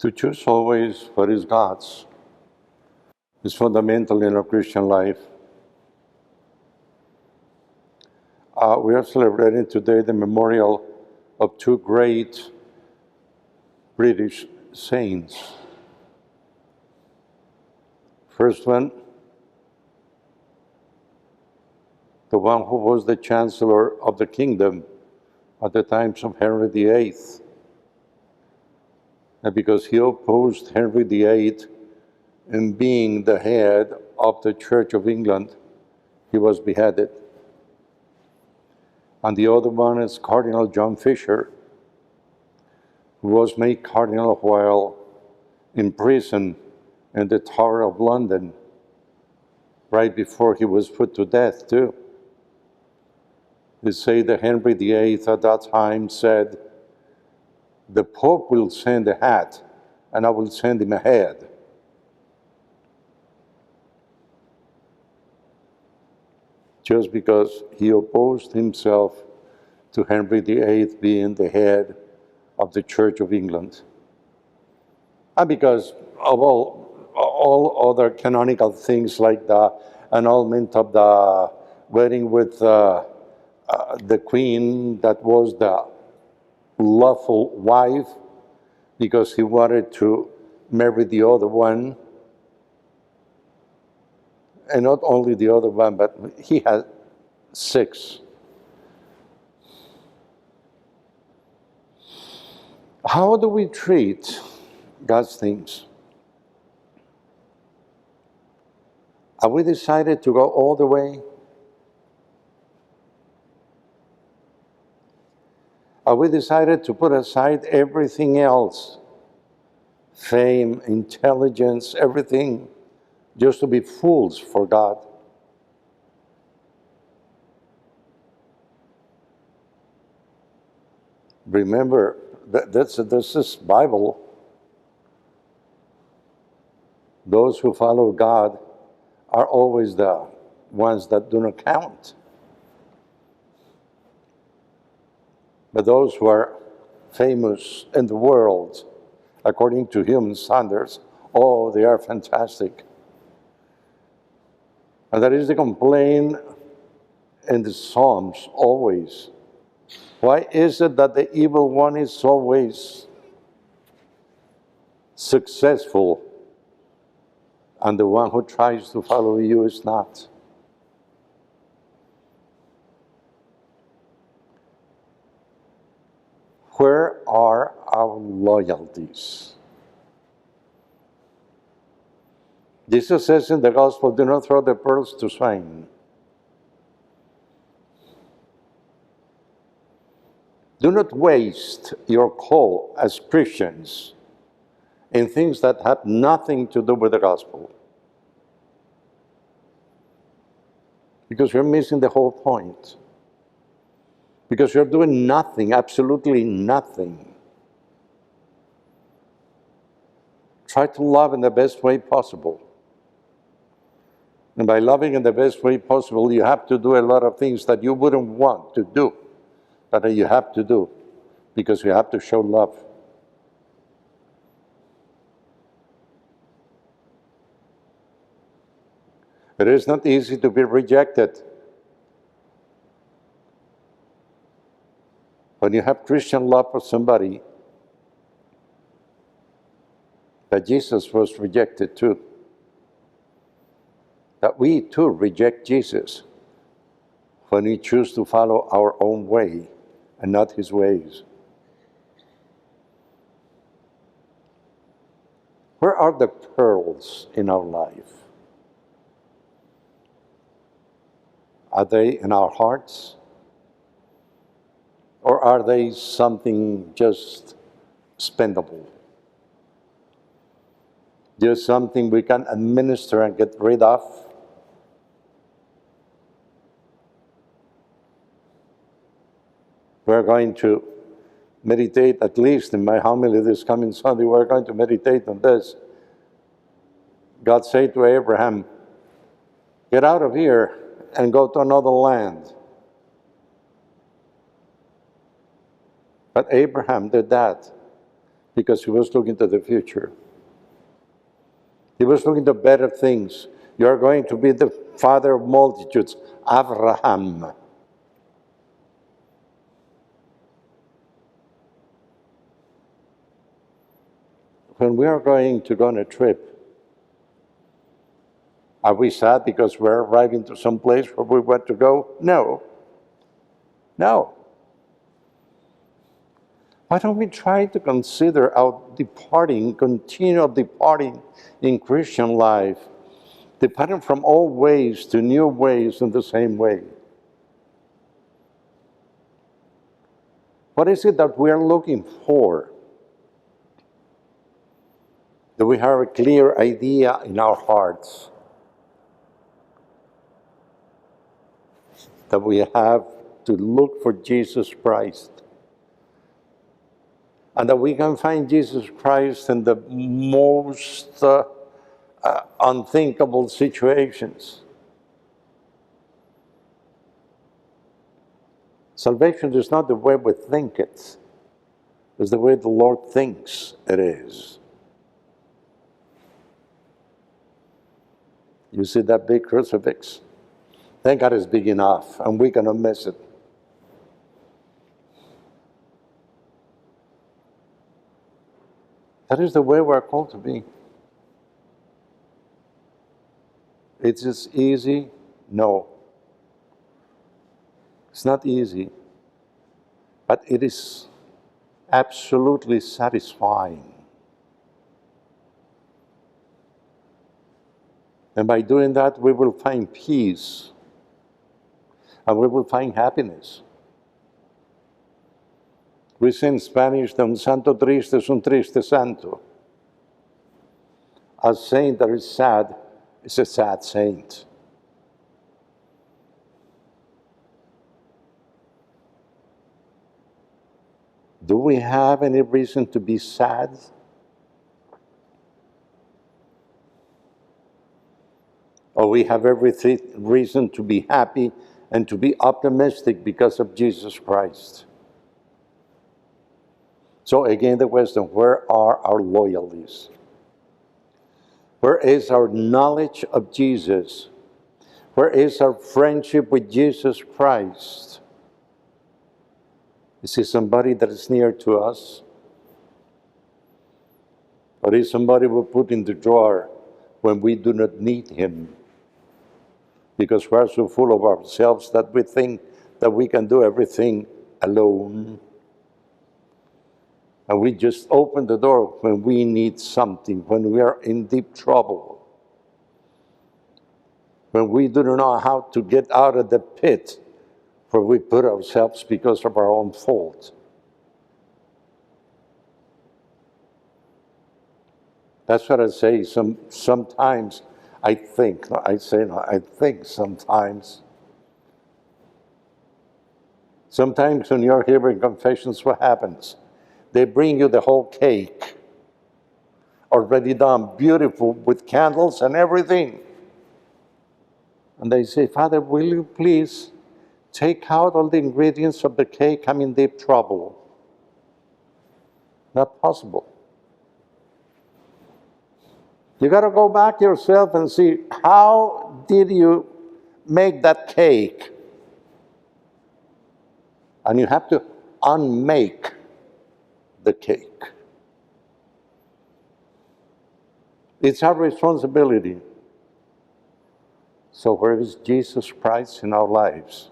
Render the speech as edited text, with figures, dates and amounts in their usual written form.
To choose always what is God's is fundamental in our Christian life. We are celebrating today the memorial of two great British saints. First one, the one who was the Chancellor of the Kingdom at the times of Henry VIII. And because he opposed Henry VIII in being the head of the Church of England, he was beheaded. And the other one is Cardinal John Fisher, who was made cardinal while in prison in the Tower of London, right before he was put to death too. They say that Henry VIII at that time said, "The Pope will send a hat, and I will send him a head." Just because he opposed himself to Henry VIII being the head of the Church of England. And because of all other canonical things like the annulment of the wedding with the Queen that was the lawful wife, because he wanted to marry the other one. And not only the other one, but he had 6. How do we treat God's things? Have we decided to go all the way? Have we decided to put aside everything else? Fame, intelligence, everything, just to be fools for God? Remember, this is Bible. Those who follow God are always the ones that do not count. But those who are famous in the world, according to human standards, oh, they are fantastic. And that is the complaint in the Psalms always. Why is it that the evil one is always successful and the one who tries to follow you is not? Where are our loyalties? Jesus says in the gospel, do not throw the pearls to swine. Do not waste your call as Christians in things that have nothing to do with the gospel, because you're missing the whole point. Because you're doing nothing, absolutely nothing. Try to love in the best way possible. And by loving in the best way possible, you have to do a lot of things that you wouldn't want to do, but that you have to do, because you have to show love. It is not easy to be rejected. When you have Christian love for somebody, that Jesus was rejected too. That we too reject Jesus when we choose to follow our own way and not his ways. Where are the pearls in our life? Are they in our hearts? Or are they something just spendable? Just something we can administer and get rid of? We're going to meditate, at least in my homily this coming Sunday, we're going to meditate on this. God said to Abraham, get out of here and go to another land. But Abraham did that because he was looking to the future. He was looking to better things. You are going to be the father of multitudes, Abraham. When we are going to go on a trip, are we sad because we're arriving to some place where we want to go? No. No. Why don't we try to consider our departing, continual departing in Christian life, departing from old ways to new ways in the same way? What is it that we are looking for? Do we have a clear idea in our hearts that we have to look for Jesus Christ? And that we can find Jesus Christ in the most unthinkable situations. Salvation is not the way we think it's the way the Lord thinks it is. You see that big crucifix? Thank God it's big enough, and we're going to miss it. That is the way we're called to be. It's just easy? No. It's not easy. But it is absolutely satisfying. And by doing that, we will find peace. And we will find happiness. We say in Spanish, un santo triste es un triste santo. A saint that is sad is a sad saint. Do we have any reason to be sad? Or we have every reason to be happy and to be optimistic because of Jesus Christ? So again, the question, where are our loyalties? Where is our knowledge of Jesus? Where is our friendship with Jesus Christ? Is he somebody that is near to us? Or is somebody we put in the drawer when we do not need him? Because we are so full of ourselves that we think that we can do everything alone. And we just open the door when we need something, when we are in deep trouble, when we do not know how to get out of the pit where we put ourselves because of our own fault. That's what I say. Sometimes I think sometimes. Sometimes when you're hearing confessions, what happens? They bring you the whole cake, already done, beautiful, with candles and everything. And they say, Father, will you please take out all the ingredients of the cake? I'm in deep trouble. Not possible. You got to go back yourself and see, how did you make that cake? And you have to unmake the cake. It's our responsibility. So where is Jesus Christ in our lives?